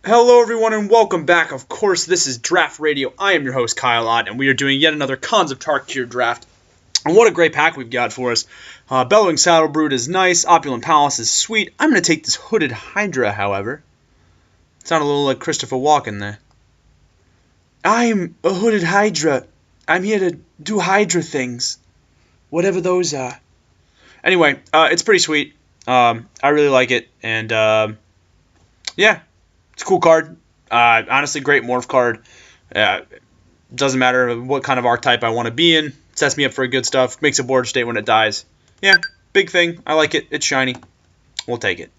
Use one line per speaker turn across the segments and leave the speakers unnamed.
Hello everyone and welcome back. Of course, this is Draft Radio. I am your host Kyle Ott, and we are doing yet another Cons of Tarkir draft. And what a great pack we've got for us. Bellowing Saddlebrood is nice. Opulent Palace is sweet. I'm going to take this Hooded Hydra, however. Sounded a little like Christopher Walken there. I'm a Hooded Hydra. I'm here to do Hydra things. Whatever those are. Anyway, it's pretty sweet. I really like it. And, yeah. It's a cool card. Honestly, great morph card. Doesn't matter what kind of archetype I want to be in. Sets me up for good stuff. Makes a board state when it dies. Yeah, big thing. I like it. It's shiny. We'll take it.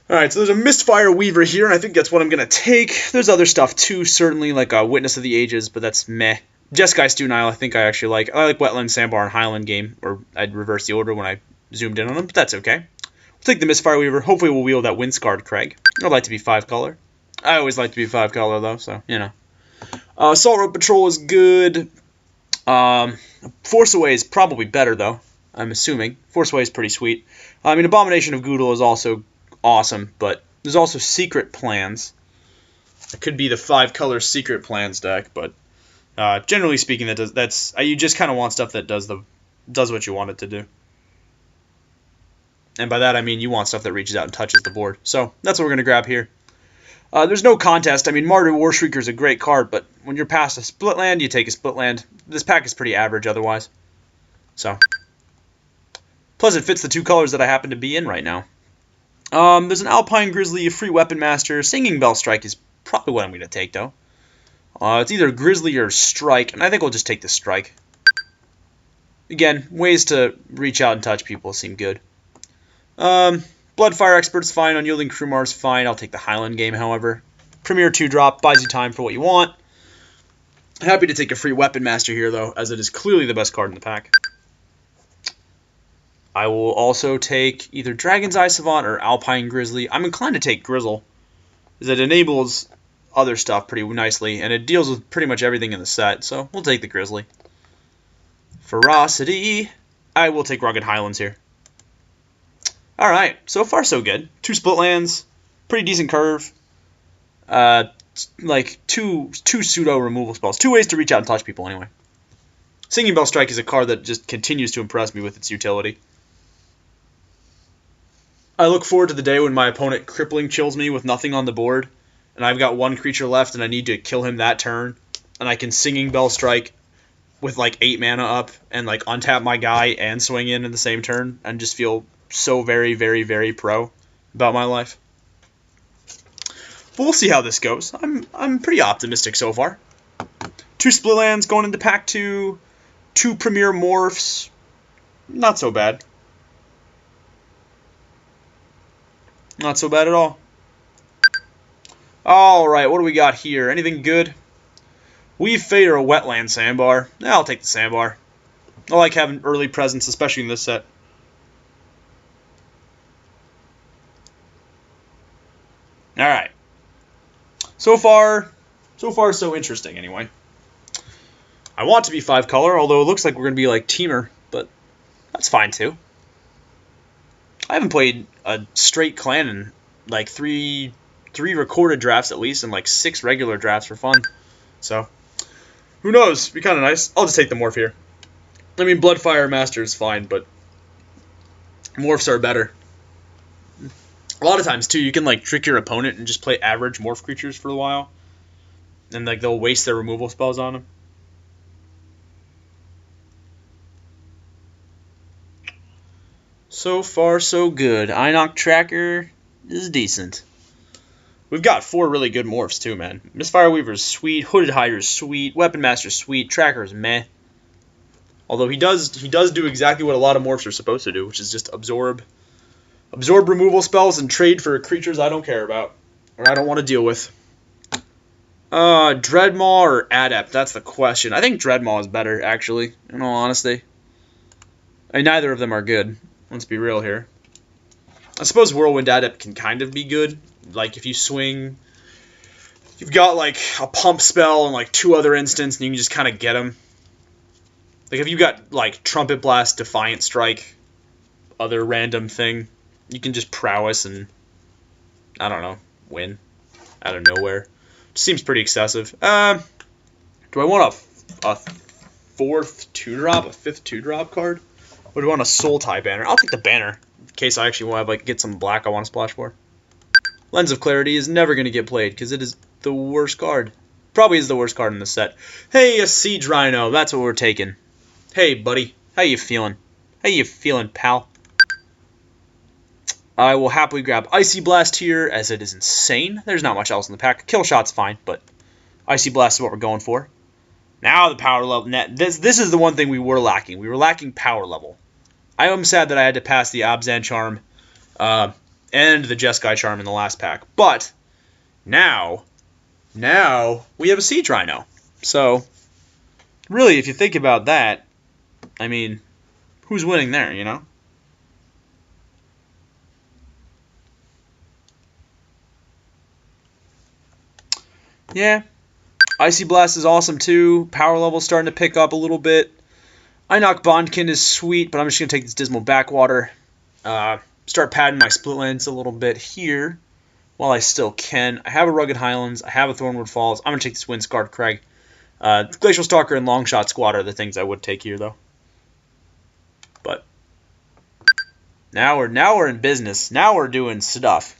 Alright, so there's a Mistfire Weaver here, and I think that's what I'm going to take. There's other stuff too, certainly, like Witness of the Ages, but that's meh. Jeskai Stewnile, I think I actually like. I like Wetland Sandbar and Highland Game, or I'd reverse the order when I zoomed in on them, but that's okay. We'll take the Mistfire Weaver. Hopefully we'll wield that Windscarred Craig. I'd like to be 5-color. I always like to be 5-color, though, so, you know. Assault Road Patrol is good. Force Away is probably better, though, I'm assuming. Force Away is pretty sweet. I mean, Abomination of Goodle is also awesome, but there's also Secret Plans. It could be the 5-color Secret Plans deck, but generally speaking, you just kind of want stuff that does what you want it to do. And by that, I mean you want stuff that reaches out and touches the board. So that's what we're going to grab here. There's no contest. I mean, Martyr Warshrieker is a great card, but when you're past a split land, you take a split land. This pack is pretty average otherwise. So, plus it fits the 2 colors that I happen to be in right now. There's an Alpine Grizzly, a free Weapon Master. Singing Bell Strike is probably what I'm going to take, though. It's either Grizzly or Strike, and I think we'll just take the Strike. Again, ways to reach out and touch people seem good. Bloodfire Expert's fine. Unyielding Krummar's fine. I'll take the Highland Game, however. Premier 2-drop buys you time for what you want. Happy to take a free Weapon Master here, though, as it is clearly the best card in the pack. I will also take either Dragon's Eye Savant or Alpine Grizzly. I'm inclined to take Grizzle, as it enables other stuff pretty nicely, and it deals with pretty much everything in the set, so we'll take the Grizzly. Ferocity. I will take Rugged Highlands here. Alright, so far so good. 2 split lands, pretty decent curve. Like two pseudo removal spells. 2 ways to reach out and touch people anyway. Singing Bell Strike is a card that just continues to impress me with its utility. I look forward to the day when my opponent crippling chills me with nothing on the board, and I've got 1 creature left and I need to kill him that turn, and I can Singing Bell Strike with like 8 mana up and like untap my guy and swing in the same turn and just feel so very, very, very pro about my life. But we'll see how this goes. I'm pretty optimistic so far. 2 split lands going into pack 2, 2 premier morphs. Not so bad. Not so bad at all. Alright, what do we got here? Anything good? Weave Fate or a Wetland Sandbar? Yeah, I'll take the Sandbar. I like having early presence, especially in this set. Alright. So far so interesting anyway. I want to be 5-color, although it looks like we're going to be like Teamer, but that's fine too. I haven't played a straight clan in like three recorded drafts at least, and like 6 regular drafts for fun. So, who knows? It'd be kind of nice. I'll just take the morph here. I mean, Bloodfire Master is fine, but morphs are better. A lot of times, too, you can like trick your opponent and just play average morph creatures for a while. And like they'll waste their removal spells on them. So far, so good. Inoc Tracker is decent. We've got 4 really good morphs, too, man. Mistfire Weaver's sweet. Hooded Hydra's sweet. Weapon Master's sweet. Tracker's meh. Although he does do exactly what a lot of morphs are supposed to do, which is just absorb removal spells and trade for creatures I don't care about, or I don't want to deal with. Dreadmaw or Adept? That's the question. I think Dreadmaw is better, actually, in all honesty. I mean, neither of them are good. Let's be real here. I suppose Whirlwind Adept can kind of be good. Like, if you swing... You've got, like, a pump spell and, like, 2 other instants, and you can just kind of get them. Like, if you've got, like, Trumpet Blast, Defiant Strike, other random thing, you can just prowess and, I don't know, win. out of nowhere. Seems pretty excessive. Do I want a fourth 2-drop, a fifth 2-drop card? Or do I want a Soul Tie banner? I'll take the banner in case I actually want to like get some black I want to splash for. Lens of Clarity is never going to get played because it is the worst card. Probably is the worst card in the set. Hey, a Siege Rhino. That's what we're taking. Hey, buddy. How you feeling? How you feeling, pal? I will happily grab Icy Blast here, as it is insane. There's not much else in the pack. Kill Shot's fine, but Icy Blast is what we're going for. Now the power level. This is the one thing we were lacking. We were lacking power level. I am sad that I had to pass the Abzan Charm and the Jeskai Charm in the last pack. But now we have a Siege Rhino. So, really, if you think about that, I mean, who's winning there, you know? Yeah, Icy Blast is awesome too. Power level's starting to pick up a little bit. I knock Bondkin is sweet, but I'm just going to take this Dismal Backwater. Start padding my split lands a little bit here while I still can. I have a Rugged Highlands. I have a Thornwood Falls. I'm going to take this Windscarred Crag. Glacial Stalker and Longshot Squad are the things I would take here, though. But now we're in business. Now we're doing stuff.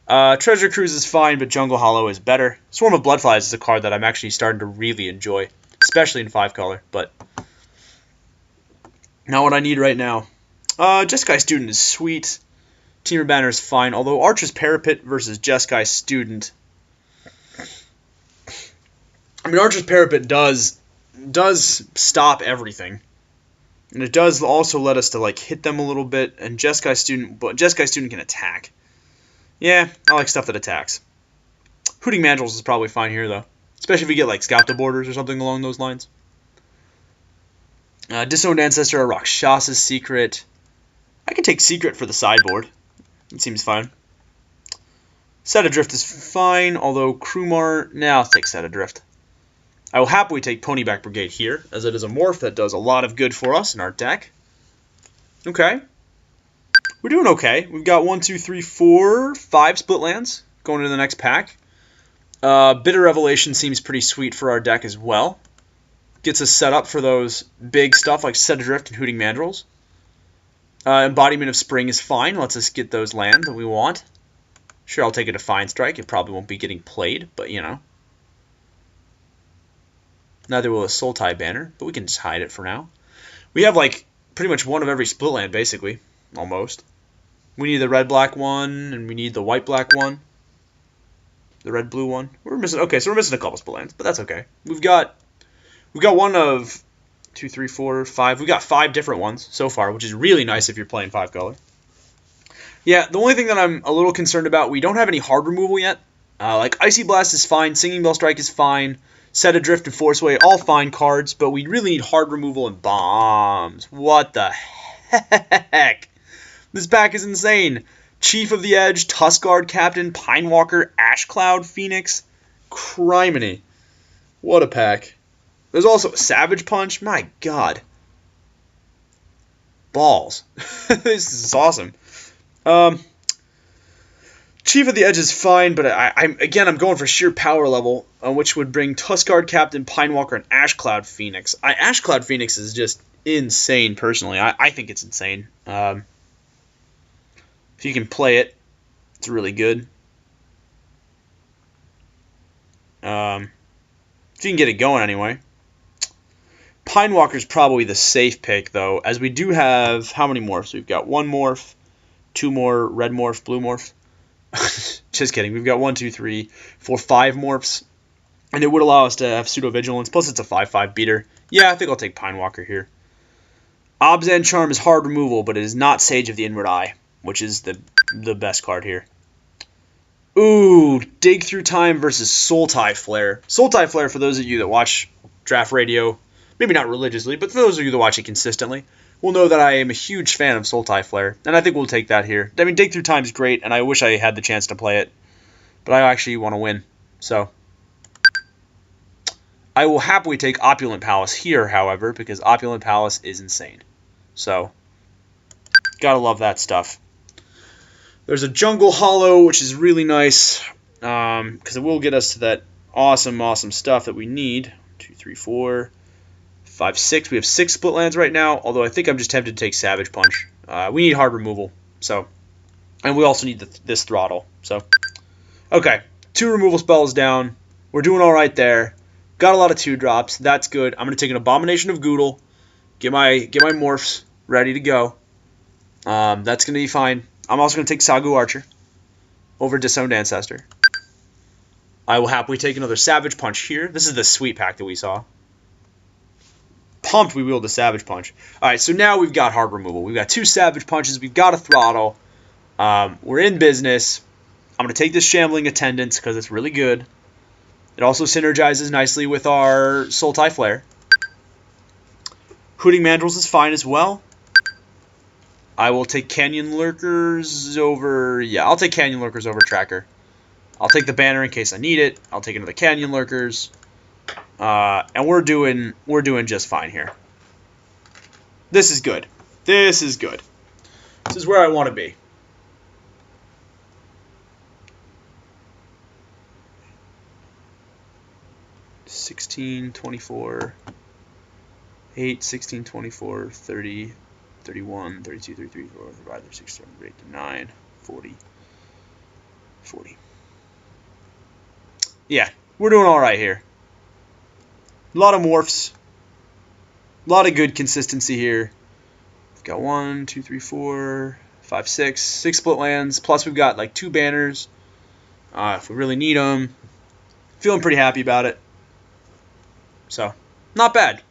Treasure Cruise is fine, but Jungle Hollow is better. Swarm of Bloodflies is a card that I'm actually starting to really enjoy, especially in 5-color, but not what I need right now. Jeskai Student is sweet. Teamer Banner is fine, although Archer's Parapet versus Jeskai Student. I mean, Archer's Parapet does stop everything. And it does also let us to like hit them a little bit, and Jeskai Student can attack. Yeah, I like stuff that attacks. Hooting Mandrills is probably fine here, though. Especially if we get, like, Scout the Borders or something along those lines. Disowned Ancestor or Rakshasa's Secret. I can take Secret for the sideboard. It seems fine. Set Adrift is fine, although Krumar... Nah, I'll take Set Adrift. I will happily take Ponyback Brigade here, as it is a morph that does a lot of good for us in our deck. Okay. We're doing okay. We've got 1, 2, 3, 4, 5 split lands going into the next pack. Bitter Revelation seems pretty sweet for our deck as well. Gets us set up for those big stuff like Set Adrift and Hooting Mandrills. Embodiment of Spring is fine. Lets us get those lands that we want. Sure, I'll take a Defiant Strike. It probably won't be getting played, but you know. Neither will a Soul Tie banner, but we can just hide it for now. We have like pretty much one of every split land, basically. Almost. We need the red-black one, and we need the white-black one. The red-blue one. We're missing. Okay, so we're missing a couple split lands, but that's okay. We've got one of 2, 3, 4, 5. We've got 5 different ones so far, which is really nice if you're playing 5-color. Yeah, the only thing that I'm a little concerned about, we don't have any hard removal yet. Like Icy Blast is fine, Singing Bell Strike is fine, Set Adrift and Forceway, all fine cards, but we really need hard removal and bombs. What the heck? This pack is insane. Chief of the Edge, Tuskguard Captain, Pinewalker, Ashcloud, Phoenix, Criminy. What a pack. There's also Savage Punch. My God. Balls. This is awesome. Chief of the Edge is fine, but I'm going for sheer power level, which would bring Tuskguard Captain, Pinewalker, and Ashcloud Phoenix. Ashcloud Phoenix is just insane, personally. I think it's insane. If you can play it, it's really good. If you can get it going anyway. Pinewalker's probably the safe pick, though, as we do have... How many morphs? We've got 1 morph, 2 more red morph, blue morph. Just kidding. We've got 1, 2, 3, 4, 5 morphs. And it would allow us to have Pseudo-Vigilance, plus it's a 5/5 beater. Yeah, I think I'll take Pinewalker here. Abzan Charm is hard removal, but it is not Sage of the Inward Eye, which is the best card here. Ooh, Dig Through Time versus Soul Tie Flare. Soul Tie Flare, for those of you that watch Draft Radio, maybe not religiously, but for those of you that watch it consistently, will know that I am a huge fan of Soul Tie Flare, and I think we'll take that here. I mean, Dig Through Time is great, and I wish I had the chance to play it, but I actually want to win, so... I will happily take Opulent Palace here, however, because Opulent Palace is insane. So, gotta love that stuff. There's a Jungle Hollow, which is really nice. because it will get us to that awesome stuff that we need. 2, 3, 4, 5, 6. We have 6 split lands right now, although I think I'm just tempted to take Savage Punch. We need hard removal, so, and we also need this throttle. So, okay, 2 removal spells down. We're doing all right there. Got a lot of 2 drops. That's good. I'm gonna take an Abomination of Goodle. Get my morphs ready to go. That's gonna be fine. I'm also gonna take Sagu Archer over Disowned Ancestor. I will happily take another Savage Punch here. This is the sweet pack that we saw. Pumped we wield the Savage Punch. Alright, so now we've got hard removal. We've got 2 Savage Punches. We've got a throttle. We're in business. I'm going to take this Shambling Attendance because it's really good. It also synergizes nicely with our Sultai Flare. Hooting Mandrills is fine as well. I will take Canyon Lurkers over... Yeah, I'll take Canyon Lurkers over Tracker. I'll take the banner in case I need it. I'll take another Canyon Lurkers. And we're doing just fine here. This is good. This is good. This is where I want to be. $16, $24, $8, $16, $24, $30, $31, $32, $33, $34, $35, $36, $37, $38, $39, $40, $40. Yeah, we're doing all right here. A lot of morphs. A lot of good consistency here. We've got 1, 2, 3, 4, 5, 6. 6 split lands. Plus we've got like 2 banners. If we really need them. Feeling pretty happy about it. So, not bad.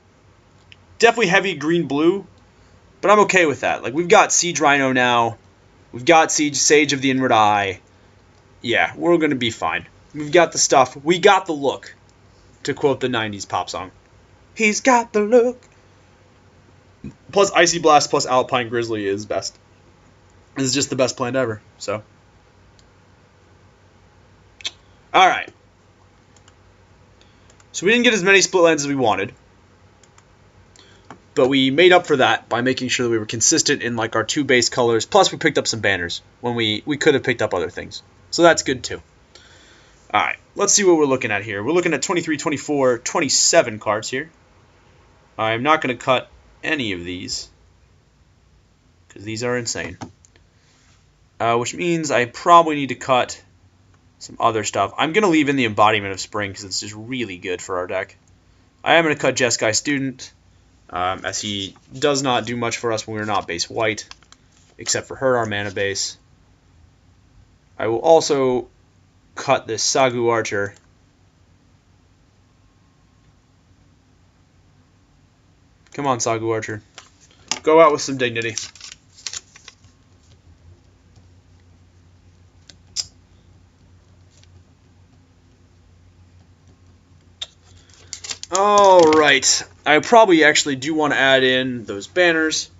Definitely heavy green-blue. But I'm okay with that. Like, we've got Siege Rhino now. We've got Sage of the Inward Eye. Yeah, we're going to be fine. We've got the stuff. We got the look. To quote the 90s pop song. He's got the look. Plus Icy Blast plus Alpine Grizzly is best. This is just the best plan ever. So. Alright. So we didn't get as many split lands as we wanted. But we made up for that by making sure that we were consistent in like our 2 base colors. Plus we picked up some banners when we could have picked up other things. So that's good too. Alright, let's see what we're looking at here. We're looking at 23, 24, 27 cards here. I'm not going to cut any of these, because these are insane. Which means I probably need to cut some other stuff. I'm going to leave in the Embodiment of Spring, because it's just really good for our deck. I am going to cut Jeskai Student, as he does not do much for us when we're not base white, except for her, our mana base. I will also cut this Sagu Archer. Come on, Sagu Archer. Go out with some dignity. Alright. I probably actually do want to add in those banners,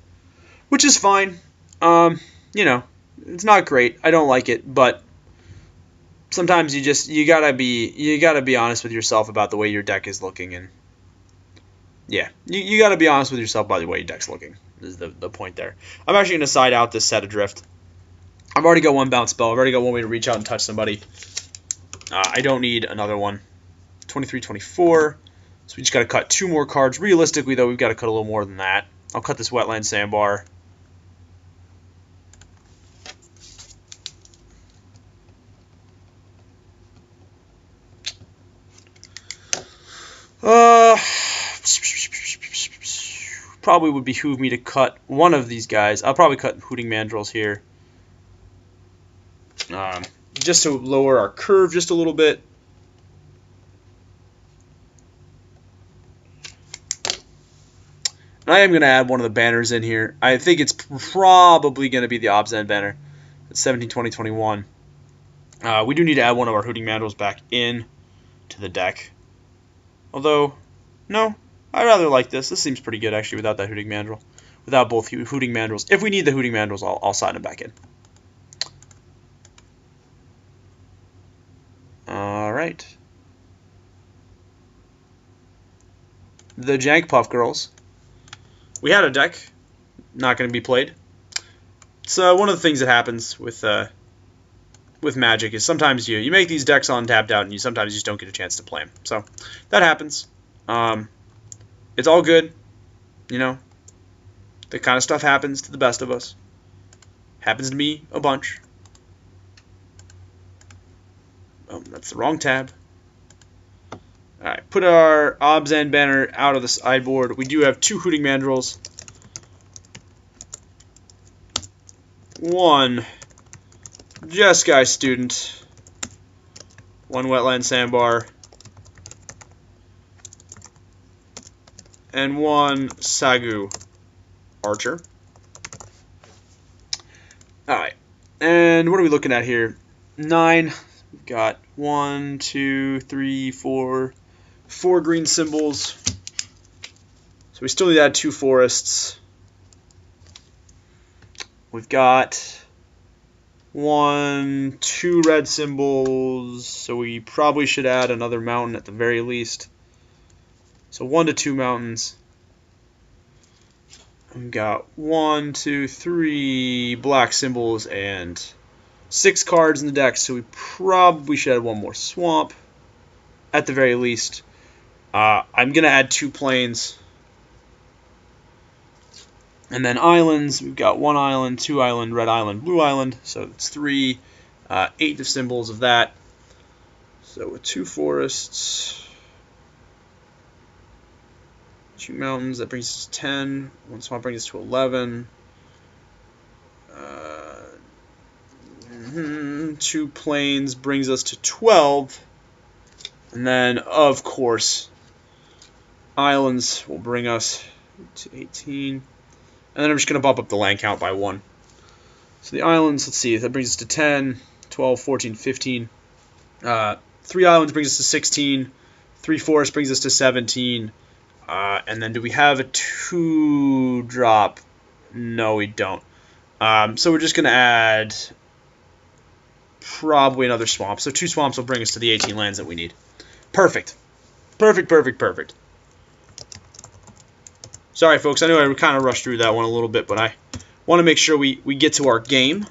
which is fine. You know, it's not great. I don't like it, but sometimes you gotta be honest with yourself about the way your deck is looking, and yeah, you gotta be honest with yourself about the way your deck's looking. Is the point there. I'm actually gonna side out this Set Adrift. I've already got 1 bounce spell. I've already got 1 way to reach out and touch somebody. I don't need another one. 23, 24. So we just gotta cut 2 more cards. Realistically, though, we've got to cut a little more than that. I'll cut this Wetland Sandbar. Probably would behoove me to cut one of these guys. I'll probably cut Hooting Mandrills here. Just to lower our curve just a little bit. And I am going to add one of the banners in here. I think it's probably going to be the Obzen banner. It's 17, 20, 21. We do need to add one of our Hooting Mandrills back in to the deck. Although, no, I rather like this. This seems pretty good, actually, without that Hooting Mandrill. Without both Hooting Mandrills. If we need the Hooting Mandrills, I'll sign them back in. Alright. The Jank Puff Girls. We had a deck. Not going to be played. It's one of the things that happens with with Magic is sometimes you make these decks on tapped out, and you sometimes just don't get a chance to play them. So that happens. It's all good, you know. The kind of stuff happens to the best of us. Happens to me a bunch. Oh, that's the wrong tab. Alright, put our Obs and banner out of the sideboard. We do have 2 Hooting Mandrills. 1 Jeskai Student. 1 Wetland Sandbar. And 1 Sagu Archer. Alright, and what are we looking at here? 9. We've got 1, 2, 3, 4 green symbols. So we still need to add 2 forests. We've got 1, 2 red symbols. So we probably should add another mountain at the very least. So 1 to 2 mountains. We've got 1, 2, 3 black symbols and 6 cards in the deck, so we probably should add 1 more swamp at the very least. I'm going to add 2 plains. And then islands, we've got 1 island, 2 island, red island, blue island, so it's 3, 8 of symbols of that. So with 2 forests, 2 mountains, that brings us to 10. 1 swamp brings us to 11. 2 plains brings us to 12. And then, of course, islands will bring us to 18. And then I'm just going to bump up the land count by 1. So the islands, let's see, that brings us to 10, 12, 14, 15. 3 islands brings us to 16. 3 forests brings us to 17. And then do we have a 2-drop? No, we don't. So we're just going to add probably another swamp. So 2 swamps will bring us to the 18 lands that we need. Perfect. Perfect, perfect, perfect. Sorry, folks. I know I kind of rushed through that one a little bit, but I want to make sure we get to our game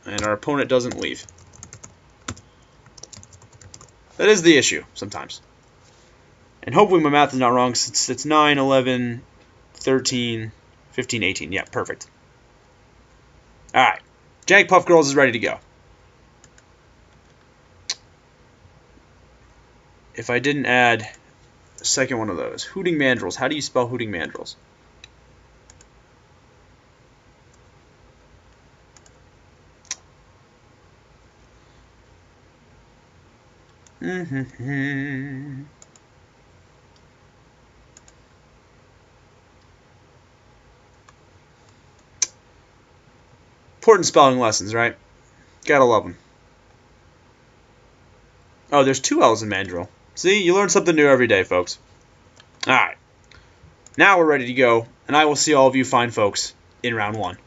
and our opponent doesn't leave. That is the issue sometimes. And hopefully my math is not wrong. It's 9, 11, 13, 15, 18. Yeah, perfect. Alright. Jank Puff Girls is ready to go. If I didn't add a second one of those. Hooting Mandrills. How do you spell Hooting Mandrills? Important spelling lessons, right? Gotta love them. Oh, there's 2 L's in Mandrill. See, you learn something new every day, folks. Alright. Now we're ready to go, and I will see all of you fine folks in round 1.